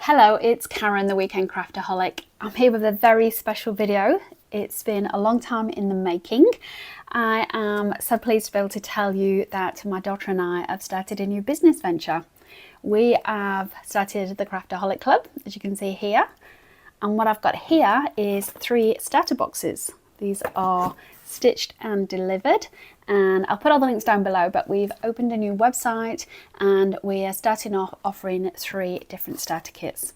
Hello, it's Karen, the Weekend Craftaholic. I'm here with a very special video. It's been a long time in the making. I am so pleased to be able to tell you that my daughter and I have started a new business venture. We have started the Craftaholic Club, as you can see here. And what I've got here is 3 starter boxes. These are stitched and delivered, and I'll put all the links down below, but we've opened a new website and we are starting off offering 3 different starter kits.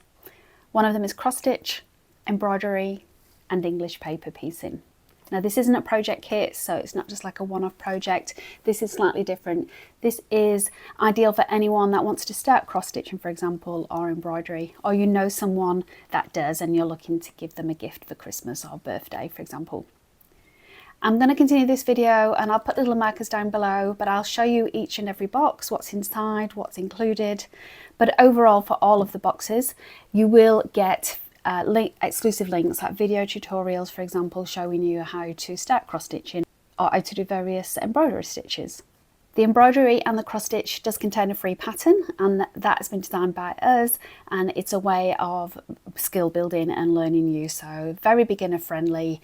One of them is cross stitch, embroidery and English paper piecing. Now this isn't a project kit, so it's not just like a one-off project. This is slightly different. This is ideal for anyone that wants to start cross stitching, for example, or embroidery, or you know someone that does and you're looking to give them a gift for Christmas or birthday, for example. I'm going to continue this video and I'll put little markers down below, but I'll show you each and every box, what's inside, what's included. But overall, for all of the boxes, you will get exclusive links, like video tutorials, for example, showing you how to start cross stitching or how to do various embroidery stitches. The embroidery and the cross stitch does contain a free pattern, and that has been designed by us, and it's a way of skill building and learning you. So very beginner friendly,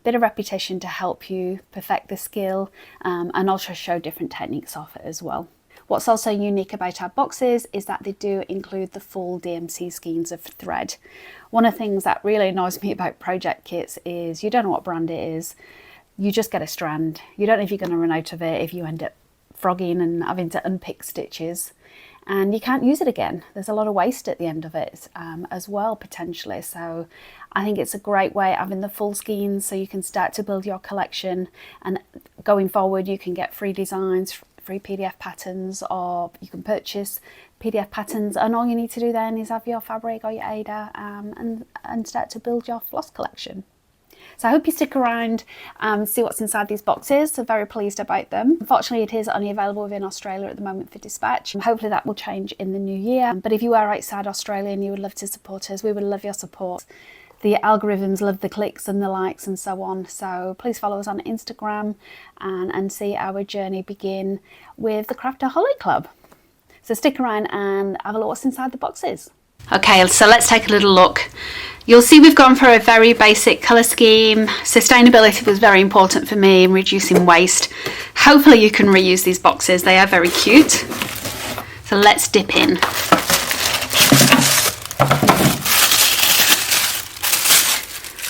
bit of repetition to help you perfect the skill, and also show different techniques off it as well. What's also unique about our boxes is that they do include the full DMC skeins of thread. One of the things that really annoys me about project kits is you don't know what brand it is. You just get a strand. You don't know if you're going to run out of it, if you end up frogging and having to unpick stitches, and you can't use it again. There's a lot of waste at the end of it as well, potentially. So I think it's a great way of having the full skeins, so you can start to build your collection, and going forward you can get free designs, free PDF patterns, or you can purchase PDF patterns, and all you need to do then is have your fabric or your Ada and start to build your floss collection. So I hope you stick around and see what's inside these boxes. So very pleased about them. Unfortunately, it is only available within Australia at the moment for dispatch. Hopefully that will change in the new year. But if you are outside Australia and you would love to support us, we would love your support. The algorithms love the clicks and the likes and so on. So please follow us on Instagram and see our journey begin with the Craftaholic Club. So stick around and have a look what's inside the boxes. Okay, so let's take a little look. You'll see we've gone for a very basic colour scheme. Sustainability was very important for me in reducing waste. Hopefully you can reuse these boxes. They are very cute. So let's dip in.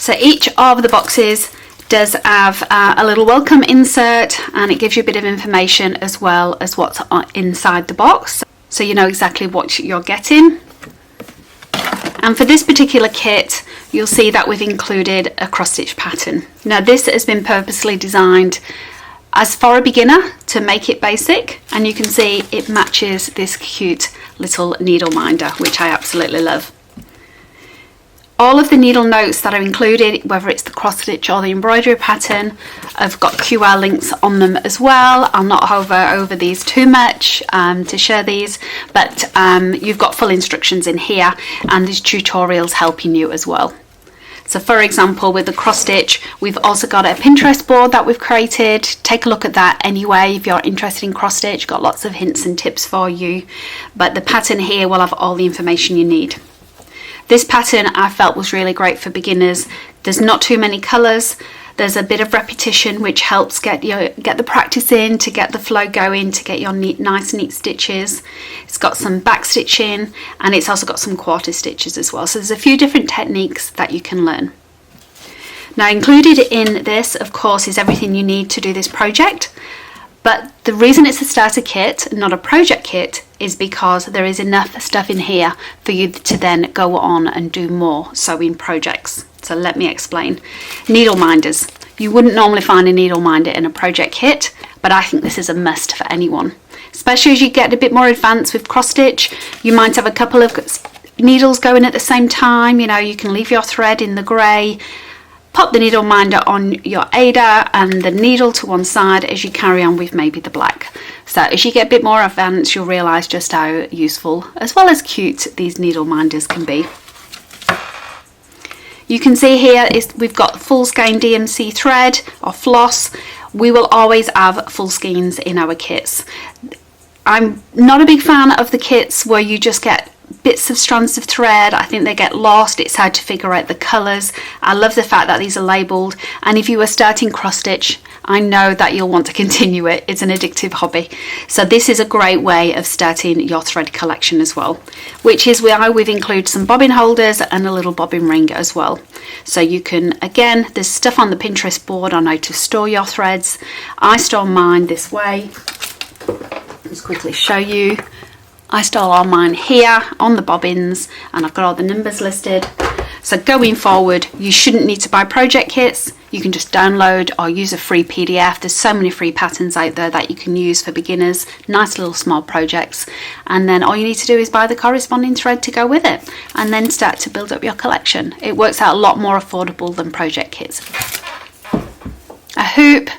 So each of the boxes does have a little welcome insert, and it gives you a bit of information as well as what's inside the box, so you know exactly what you're getting. And for this particular kit, you'll see that we've included a cross stitch pattern. Now this has been purposely designed as for a beginner to make it basic, and you can see it matches this cute little needle minder, which I absolutely love. All of the needle notes that are included, whether it's the cross stitch or the embroidery pattern, have got QR links on them as well. I'll not hover over these too much to share these, but you've got full instructions in here, and there's tutorials helping you as well. So for example, with the cross stitch, we've also got a Pinterest board that we've created. Take a look at that anyway if you're interested in cross stitch. Got lots of hints and tips for you, but the pattern here will have all the information you need. This pattern I felt was really great for beginners. There's not too many colours. There's a bit of repetition, which helps get the practice in, to get the flow going, to get your nice neat stitches. It's got some back stitching, and it's also got some quarter stitches as well. So there's a few different techniques that you can learn. Now included in this, of course, is everything you need to do this project. But the reason it's a starter kit, not a project kit, is because there is enough stuff in here for you to then go on and do more sewing projects. So let me explain. Needle minders. You wouldn't normally find a needle minder in a project kit, but I think this is a must for anyone. Especially as you get a bit more advanced with cross stitch, you might have a couple of needles going at the same time. You know, you can leave your thread in the grey, pop the needle minder on your Ada and the needle to one side as you carry on with maybe the black. So as you get a bit more advanced, you'll realise just how useful as well as cute these needle minders can be. You can see here we've got full skein DMC thread or floss. We will always have full skeins in our kits. I'm not a big fan of the kits where you just get bits of strands of thread. I think they get lost. It's hard to figure out the colours. I love the fact that these are labelled, and if you are starting cross stitch, I know that you'll want to continue it. It's an addictive hobby. So this is a great way of starting your thread collection as well, which is why we've included some bobbin holders and a little bobbin ring as well. So you can, again, there's stuff on the Pinterest board on how to store your threads. I store mine this way. Just quickly show you. I store all mine here on the bobbins, and I've got all the numbers listed. So going forward, you shouldn't need to buy project kits. You can just download or use a free PDF. There's so many free patterns out there that you can use for beginners, nice little small projects. And then all you need to do is buy the corresponding thread to go with it, and then start to build up your collection. It works out a lot more affordable than project kits. A hoop.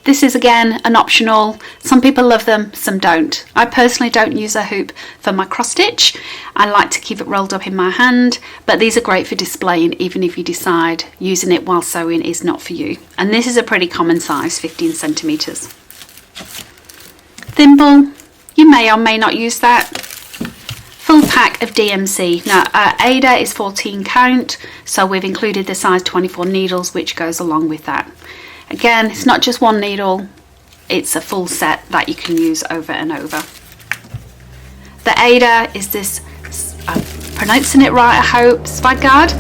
This is again an optional. Some people love them, some don't. I personally don't use a hoop for my cross stitch. I like to keep it rolled up in my hand, but these are great for displaying even if you decide using it while sewing is not for you. And this is a pretty common size, 15 centimeters. Thimble, you may or may not use that. Full pack of DMC. Now Ada is 14 count, so we've included the size 24 needles, which goes along with that. Again, it's not just one needle, it's a full set that you can use over and over. The Ada is this, I'm pronouncing it right I hope, Svagard.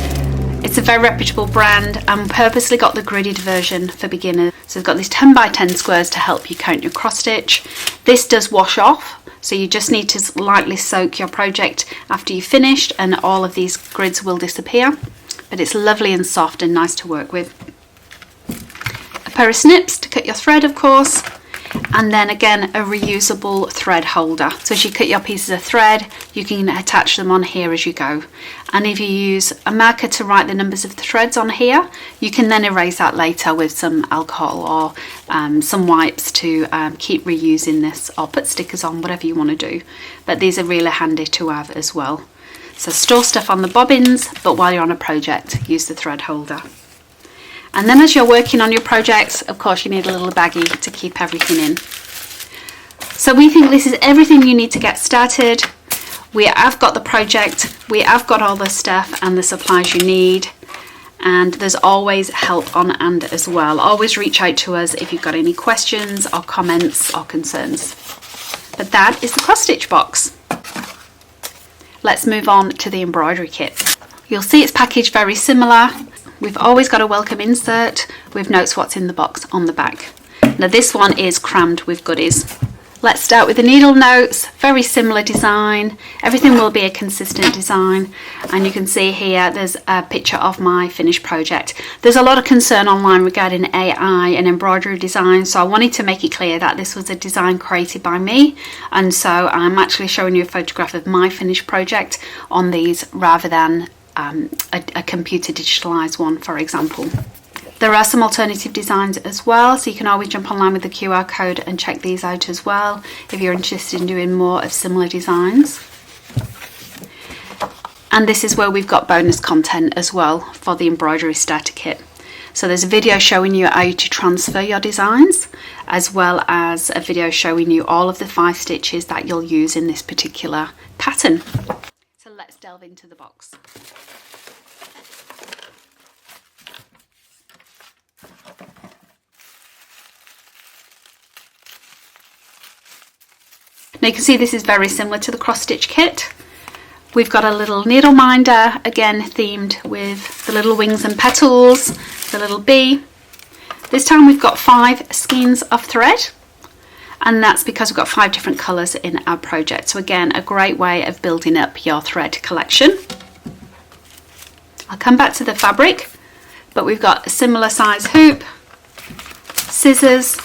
It's a very reputable brand, and purposely got the gridded version for beginners. So we've got these 10 by 10 squares to help you count your cross stitch. This does wash off, so you just need to lightly soak your project after you've finished, and all of these grids will disappear. But it's lovely and soft and nice to work with. Pair of snips to cut your thread, of course, and then again a reusable thread holder. So as you cut your pieces of thread, you can attach them on here as you go. And if you use a marker to write the numbers of the threads on here, you can then erase that later with some alcohol or some wipes to keep reusing this, or put stickers on, whatever you want to do. But these are really handy to have as well. So store stuff on the bobbins, but while you're on a project, use the thread holder. And then as you're working on your projects, of course, you need a little baggie to keep everything in. So we think this is everything you need to get started. We have got the project, we have got all the stuff and the supplies you need, and there's always help on hand as well. Always reach out to us if you've got any questions or comments or concerns. But that is the cross stitch box. Let's move on to the embroidery kit. You'll see it's packaged very similar. We've always got a welcome insert with notes what's in the box on the back. Now this one is crammed with goodies. Let's start with the needle notes. Very similar design. Everything will be a consistent design, and you can see here there's a picture of my finished project. There's a lot of concern online regarding AI and embroidery design, so I wanted to make it clear that this was a design created by me, and so I'm actually showing you a photograph of my finished project on these rather than a computer digitalized one, for example. There are some alternative designs as well, so you can always jump online with the QR code and check these out as well if you're interested in doing more of similar designs. And this is where we've got bonus content as well for the embroidery starter kit. So there's a video showing you how to transfer your designs, as well as a video showing you all of the 5 stitches that you'll use in this particular pattern. So let's delve into the box. Now you can see this is very similar to the cross stitch kit. We've got a little needle minder, again themed with the little wings and petals, the little bee. This time we've got 5 skeins of thread, and that's because we've got 5 different colours in our project. So again, a great way of building up your thread collection. I'll come back to the fabric, but we've got a similar size hoop, scissors,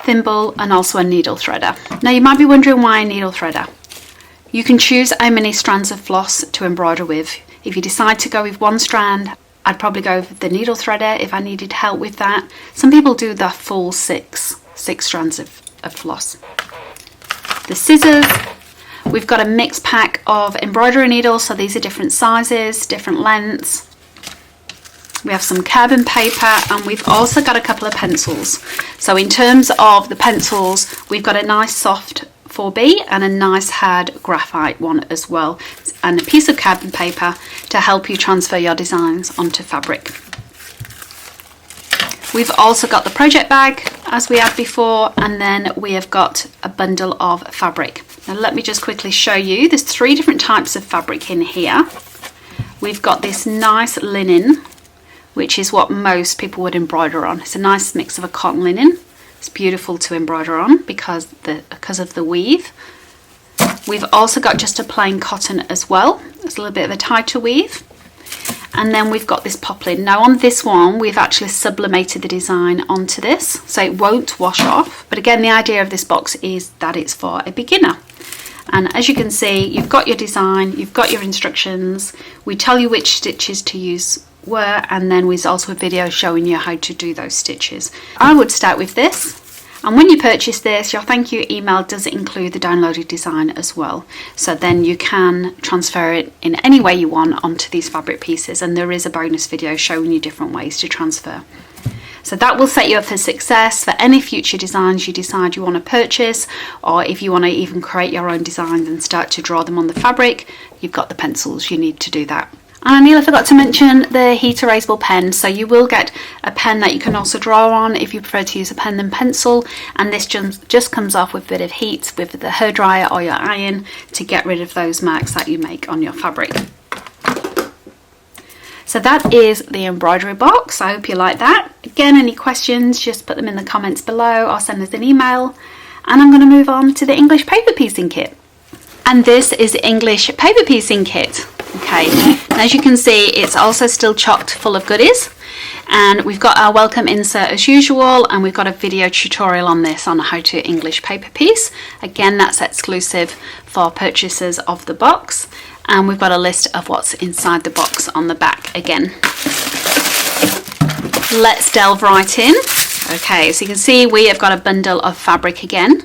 thimble, and also a needle threader. Now you might be wondering why a needle threader. You can choose how many strands of floss to embroider with. If you decide to go with 1 strand, I'd probably go with the needle threader if I needed help with that. Some people do the full six strands of floss. The scissors, we've got a mixed pack of embroidery needles, so these are different sizes, different lengths. We have some carbon paper, and we've also got a couple of pencils. So in terms of the pencils, we've got a nice soft 4B and a nice hard graphite one as well, and a piece of carbon paper to help you transfer your designs onto fabric. We've also got the project bag as we had before, and then we have got a bundle of fabric. Now let me just quickly show you, there's 3 different types of fabric in here. We've got this nice linen, which is what most people would embroider on. It's a nice mix of a cotton linen. It's beautiful to embroider on because of the weave. We've also got just a plain cotton as well. It's a little bit of a tighter weave. And then we've got this poplin. Now on this one, we've actually sublimated the design onto this, so it won't wash off. But again, the idea of this box is that it's for a beginner. And as you can see, you've got your design, you've got your instructions. We tell you which stitches to use where, and then there's also a video showing you how to do those stitches. I would start with this. And when you purchase this, your thank you email does include the downloaded design as well. So then you can transfer it in any way you want onto these fabric pieces, and there is a bonus video showing you different ways to transfer. So that will set you up for success for any future designs you decide you want to purchase, or if you want to even create your own designs and start to draw them on the fabric, you've got the pencils you need to do that. And I nearly forgot to mention the heat erasable pen. So you will get a pen that you can also draw on if you prefer to use a pen than pencil, and this just comes off with a bit of heat with the hairdryer or your iron to get rid of those marks that you make on your fabric. So that is the embroidery box. I hope you like that. Again, any questions, just put them in the comments below or send us an email. And I'm going to move on to the English paper piecing kit. And this is the English paper piecing kit. Okay, and as you can see, it's also still chocked full of goodies, and we've got our welcome insert as usual, and we've got a video tutorial on this on how to English paper piece. Again, that's exclusive for purchasers of the box, and we've got a list of what's inside the box on the back again. Let's delve right in. Okay, so you can see we have got a bundle of fabric again.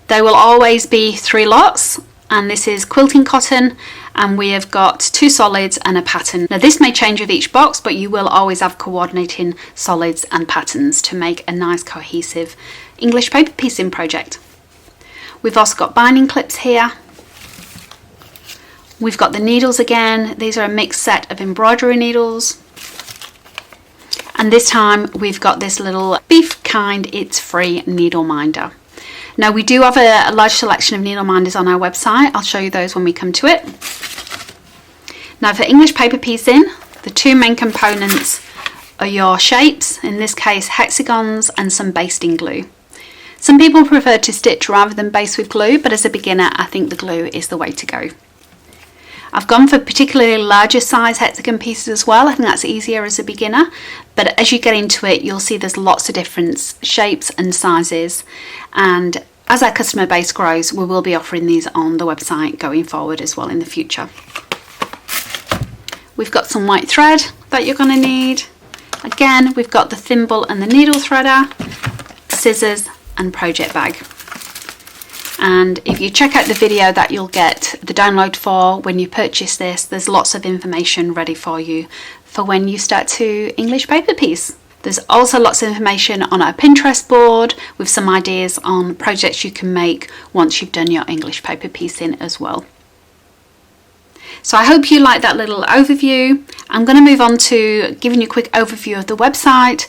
There will always be 3 lots, and this is quilting cotton, and we have got 2 solids and a pattern. Now this may change with each box, but you will always have coordinating solids and patterns to make a nice cohesive English paper piecing project. We've also got binding clips here. We've got the needles again. These are a mixed set of embroidery needles. And this time we've got this little Beef Kind It's Free needle minder. Now we do have a large selection of needle minders on our website. I'll show you those when we come to it. Now for English paper piecing, the 2 main components are your shapes, in this case hexagons, and some basting glue. Some people prefer to stitch rather than base with glue, but as a beginner I think the glue is the way to go. I've gone for particularly larger size hexagon pieces as well. I think that's easier as a beginner, but as you get into it you'll see there's lots of different shapes and sizes, and as our customer base grows we will be offering these on the website going forward as well in the future. We've got some white thread that you're going to need. Again, we've got the thimble and the needle threader, scissors and project bag. And if you check out the video that you'll get the download for when you purchase this, there's lots of information ready for you for when you start to English paper piece. There's also lots of information on our Pinterest board with some ideas on projects you can make once you've done your English paper piecing as well. So I hope you like that little overview. I'm going to move on to giving you a quick overview of the website.